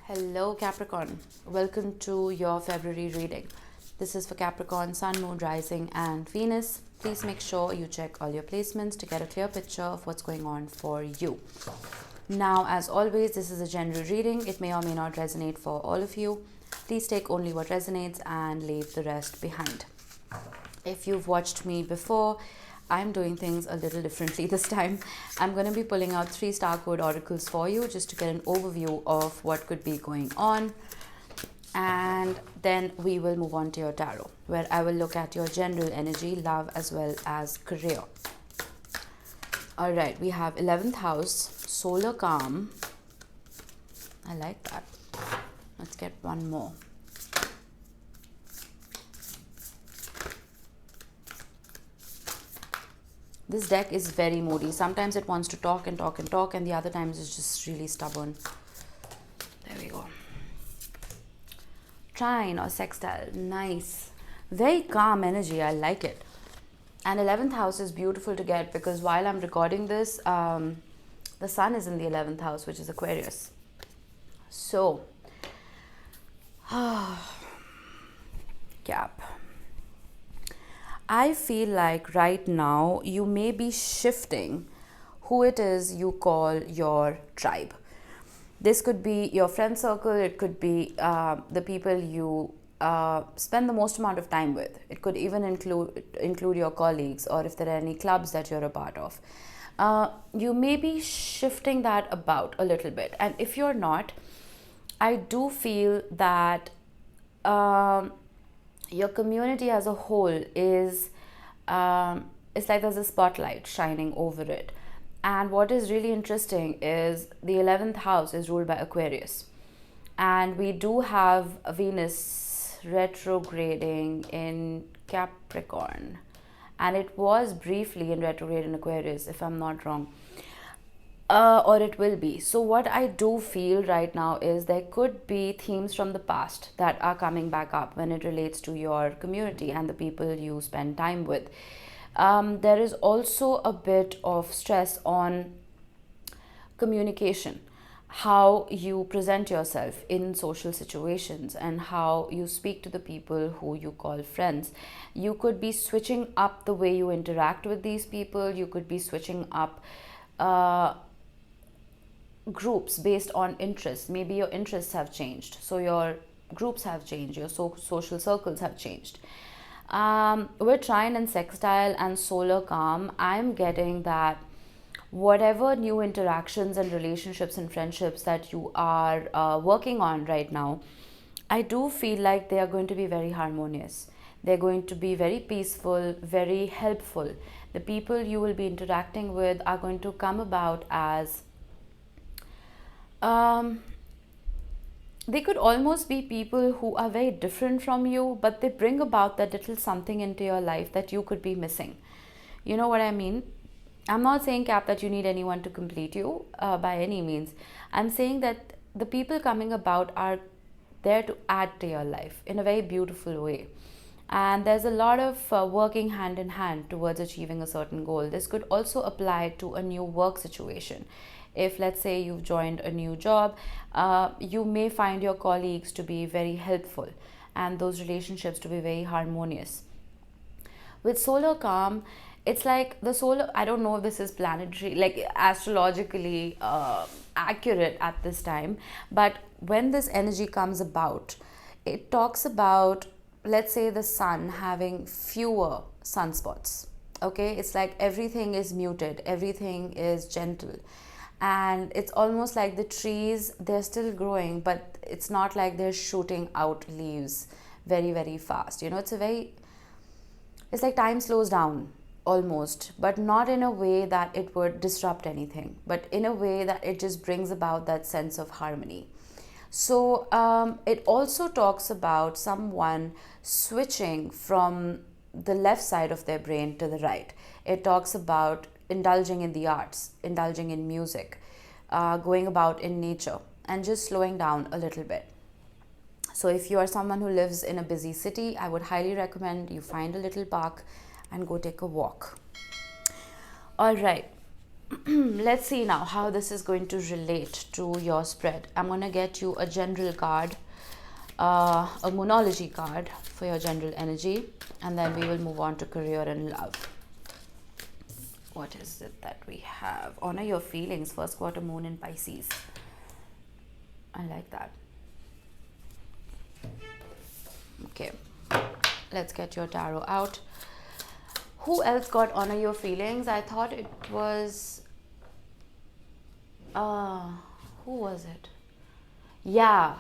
Hello Capricorn, welcome to your February reading. This is for Capricorn, Sun, Moon, Rising and Venus. Please make sure you check all your placements to get a clear picture of what's going on for you. Now, as always, this is a general reading. It may or may not resonate for all of you. Please take only what resonates and leave the rest behind. If you've watched me before, I'm doing things a little differently this time. I'm going to be pulling out 3 star code oracles for you just to get an overview of what could be going on. And then we will move on to your tarot, where I will look at your general energy, love as well as career. Alright, we have 11th house, solar calm. I like that. Let's get one more. This deck is very moody. Sometimes it wants to talk and talk and talk, and the other times it's just really stubborn. There we go. Trine or sextile. Nice. Very calm energy. I like it. And 11th house is beautiful to get because while I'm recording this, the sun is in the 11th house, which is Aquarius. So, Cap. I feel like right now you may be shifting who it is you call your tribe. This could be your friend circle. It could be the people you spend the most amount of time with. It could even include your colleagues, or if there are any clubs that you're a part of. You may be shifting that about a little bit. And if you're not, I do feel that your community as a whole is it's like there's a spotlight shining over it. And what is really interesting is the 11th house is ruled by Aquarius, and we do have Venus retrograding in Capricorn, and it was briefly in retrograde in Aquarius, if I'm not wrong. Or it will be. So what I do feel right now is there could be themes from the past that are coming back up when it relates to your community and the people you spend time with. There is also a bit of stress on communication, how you present yourself in social situations and how you speak to the people who you call friends. You could be switching up the way you interact with these people. You could be switching up groups based on interests. Maybe your interests have changed, so your groups have changed, your social circles have changed. With trine and sextile and solar calm, I'm getting that whatever new interactions and relationships and friendships that you are working on right now, I do feel like they are going to be very harmonious. They're going to be very peaceful, very helpful. The people you will be interacting with are going to come about as they could almost be people who are very different from you, but they bring about that little something into your life that you could be missing. You know what I mean? I'm not saying, Cap, that you need anyone to complete you by any means. I'm saying that the people coming about are there to add to your life in a very beautiful way. And there's a lot of working hand in hand towards achieving a certain goal. This could also apply to a new work situation. If, let's say, you've joined a new job, you may find your colleagues to be very helpful and those relationships to be very harmonious. With solar calm, it's like the solar, I don't know if this is planetary, like astrologically accurate at this time, but when this energy comes about, it talks about, let's say, the sun having fewer sunspots. Okay, it's like everything is muted, everything is gentle. And it's almost like the trees, they're still growing, but it's not like they're shooting out leaves very, very fast. You know, it's like time slows down almost, but not in a way that it would disrupt anything, but in a way that it just brings about that sense of harmony. So it also talks about someone switching from the left side of their brain to the right. It talks about indulging in the arts, indulging in music, going about in nature, and just slowing down a little bit. So if you are someone who lives in a busy city, I would highly recommend you find a little park and go take a walk. All right. Let's see now how this is going to relate to your spread. I'm going to get you a general card, a monology card for your general energy, and then we will move on to career and love. What is it that we have? Honor your feelings, first quarter moon in Pisces. I like that. Okay, let's get your tarot out. Who else got honor your feelings? I thought it was who was it? Yeah,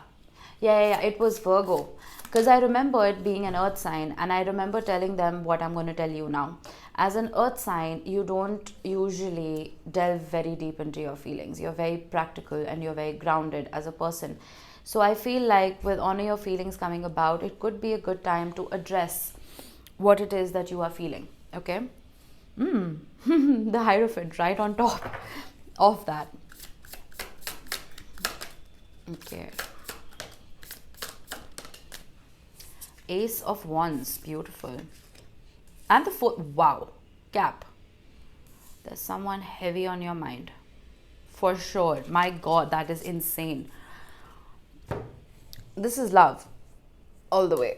it was Virgo. Because I remember it being an earth sign, and I remember telling them what I'm going to tell you now. As an earth sign, you don't usually delve very deep into your feelings. You're very practical and you're very grounded as a person. So I feel like with honor your feelings coming about, it could be a good time to address what it is that you are feeling. Okay? The Hierophant right on top of that. Okay. Ace of Wands, beautiful. And the fourth, wow, Cap. There's someone heavy on your mind. For sure. My God, that is insane. This is love. All the way.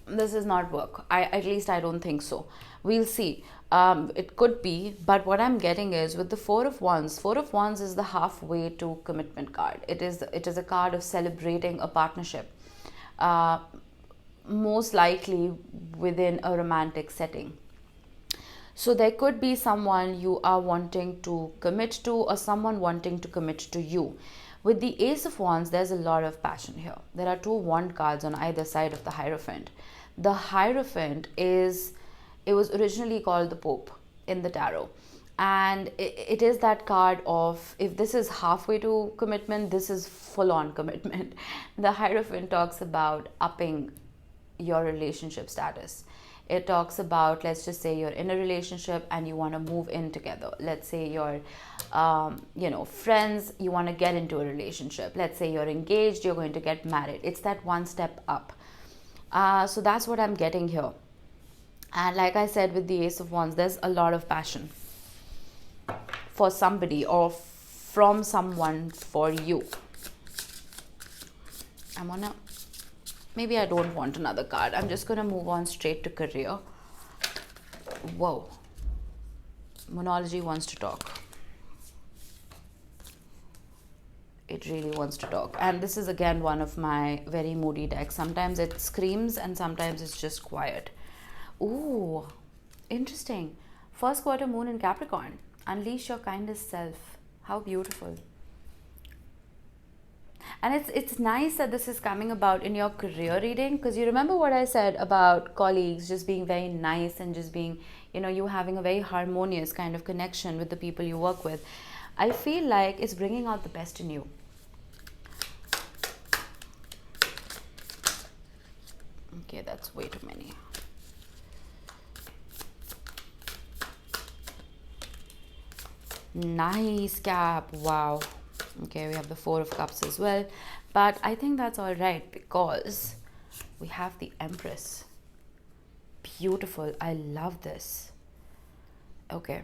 This is not work. At least I don't think so. We'll see. It could be, but what I'm getting is with the Four of Wands is the halfway to commitment card. It is a card of celebrating a partnership. Most likely within a romantic setting. So there could be someone you are wanting to commit to, or someone wanting to commit to you. With the Ace of Wands, there's a lot of passion here. There are two wand cards on either side of the Hierophant. The Hierophant it was originally called the Pope in the tarot. And it is that card of, if this is halfway to commitment, this is full-on commitment. The Hierophant talks about upping your relationship status. It talks about, let's just say you're in a relationship and you want to move in together. Let's say you're friends, you want to get into a relationship. Let's say you're engaged, you're going to get married. It's that one step up. So that's what I'm getting here. And like I said, with the Ace of Wands, there's a lot of passion for somebody or from someone for you. Maybe I don't want another card. I'm just going to move on straight to career. Whoa. Monology wants to talk. It really wants to talk. And this is again one of my very moody decks. Sometimes it screams and sometimes it's just quiet. Ooh, interesting. First quarter moon in Capricorn. Unleash your kindest self. How beautiful. And it's nice that this is coming about in your career reading, because you remember what I said about colleagues just being very nice and just being, you having a very harmonious kind of connection with the people you work with. I feel like it's bringing out the best in you. Okay, that's way too many. Nice, Cap. Wow. Okay, we have the Four of Cups as well. But I think that's all right because we have the Empress. Beautiful. I love this. Okay.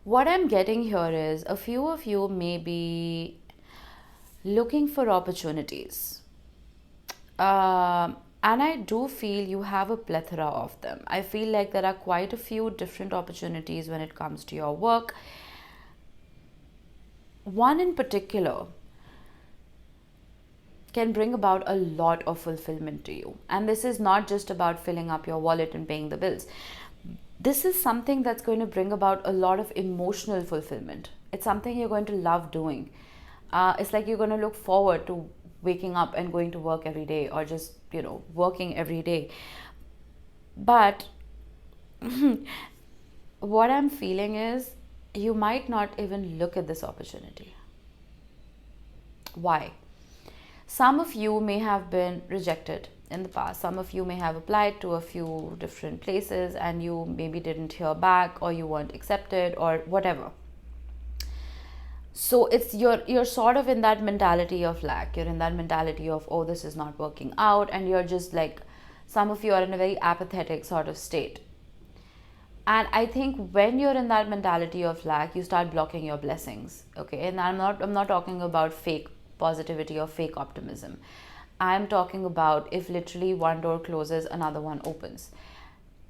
What I'm getting here is a few of you may be looking for opportunities. And I do feel you have a plethora of them. I feel like there are quite a few different opportunities when it comes to your work. One in particular can bring about a lot of fulfillment to you. And this is not just about filling up your wallet and paying the bills. This is something that's going to bring about a lot of emotional fulfillment. It's something you're going to love doing. It's like you're going to look forward to waking up and going to work every day, or just, working every day. But what I'm feeling is you might not even look at this opportunity. Why? Some of you may have been rejected in the past. Some of you may have applied to a few different places and you maybe didn't hear back, or you weren't accepted, or whatever. So it's you're sort of in that mentality of lack. You're in that mentality of, oh, this is not working out, and you're just like, some of you are in a very apathetic sort of state. And I think when you're in that mentality of lack, you start blocking your blessings. Okay, and I'm not talking about fake positivity or fake optimism. I'm talking about if literally one door closes, another one opens.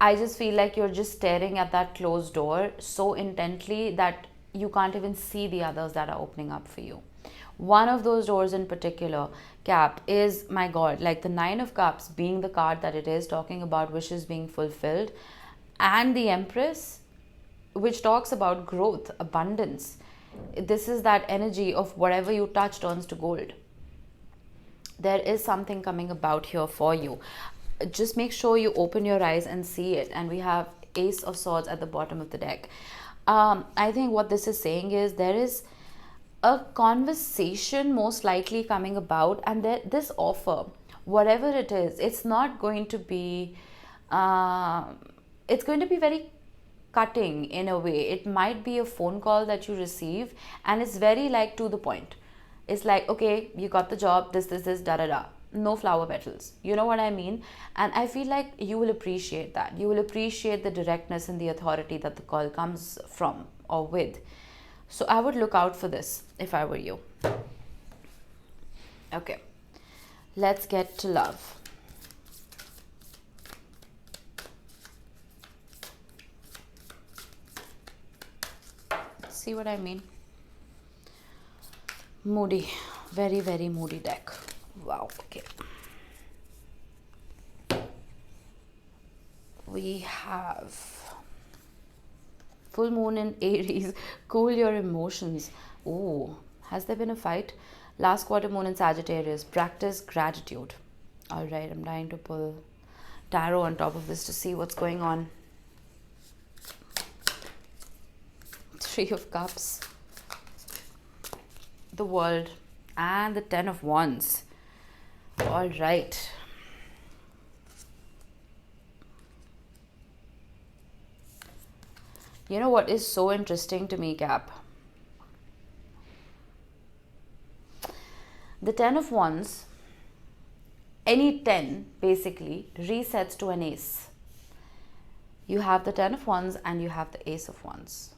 I just feel like you're just staring at that closed door so intently that you can't even see the others that are opening up for you. One of those doors in particular, Cap, is, my God, like the Nine of Cups being the card that it is, talking about wishes being fulfilled, and the Empress, which talks about growth, abundance. This is that energy of whatever you touch turns to gold. There is something coming about here for you. Just make sure you open your eyes and see it. And we have Ace of Swords at the bottom of the deck. I think what this is saying is there is a conversation most likely coming about, and this offer, whatever it is, it's not going to be it's going to be very cutting in a way. It might be a phone call that you receive, and it's very like to the point. It's like, okay, you got the job, this, da da da. No flower petals. You know what I mean? And I feel like you will appreciate that. You will appreciate the directness and the authority that the call comes from or with. So I would look out for this if I were you. Okay, let's get to love. See what I mean? Moody, very, very moody deck. Wow, okay. We have full moon in Aries. Cool your emotions. Oh, has there been a fight? Last quarter moon in Sagittarius. Practice gratitude. All right, I'm trying to pull tarot on top of this to see what's going on. Three of Cups, the World, and the Ten of Wands. All right. You know what is so interesting to me, Cap? The Ten of Wands, any 10 basically resets to an ace. You have the Ten of Wands and you have the Ace of Wands.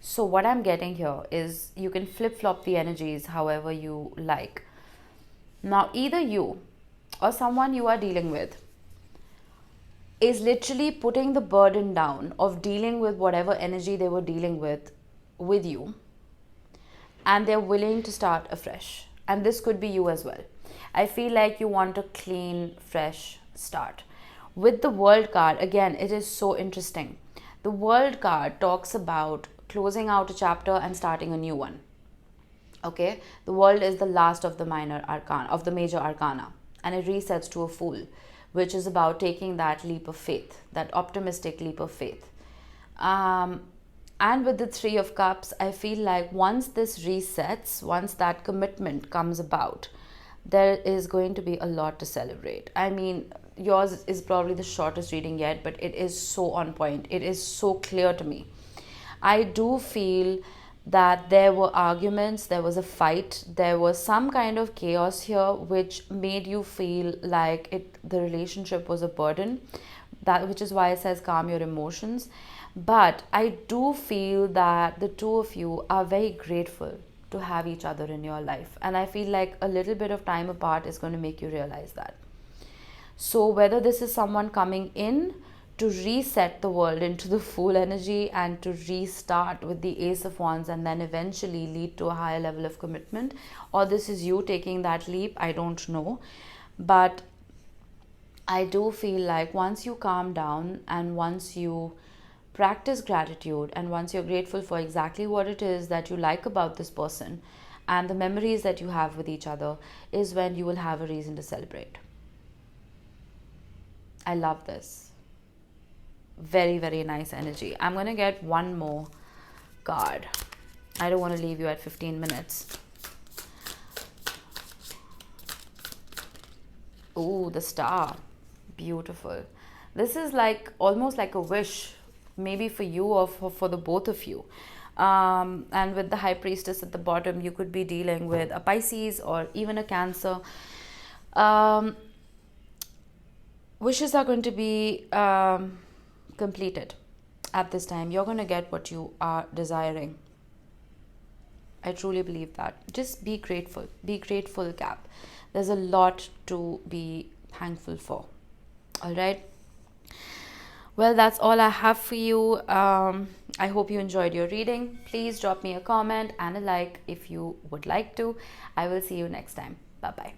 So what I'm getting here is you can flip-flop the energies however you like. Now, either you or someone you are dealing with is literally putting the burden down of dealing with whatever energy they were dealing with you, and they're willing to start afresh. And this could be you as well. I feel like you want a clean, fresh start. With the World card, again, it is so interesting. The World card talks about closing out a chapter and starting a new one. Okay, the World is the last of the major arcana, and it resets to a Fool, which is about taking that leap of faith, that optimistic leap of faith. And with the Three of Cups, I feel like once this resets, once that commitment comes about, there is going to be a lot to celebrate. I mean, yours is probably the shortest reading yet, but it is so on point. It is so clear to me. I do feel that there were arguments, there was a fight, there was some kind of chaos here which made you feel like the relationship was a burden, which is why it says calm your emotions. But I do feel that the two of you are very grateful to have each other in your life, and I feel like a little bit of time apart is going to make you realize that. So whether this is someone coming in to reset the World into the Fool energy and to restart with the Ace of Wands and then eventually lead to a higher level of commitment, or this is you taking that leap, I don't know. But I do feel like once you calm down and once you practice gratitude and once you're grateful for exactly what it is that you like about this person and the memories that you have with each other, is when you will have a reason to celebrate. I love this. Very, very nice energy. I'm going to get one more card. I don't want to leave you at 15 minutes. Ooh, the Star. Beautiful. This is like almost like a wish, maybe for you or for the both of you. And with the High Priestess at the bottom, you could be dealing with a Pisces or even a Cancer. Wishes are going to be completed at this time. You're going to get what you are desiring. I truly believe that. Just be grateful. Be grateful, Cap. There's a lot to be thankful for. All right. Well, that's all I have for you. I hope you enjoyed your reading. Please drop me a comment and a like if you would like to. I will see you next time. Bye bye.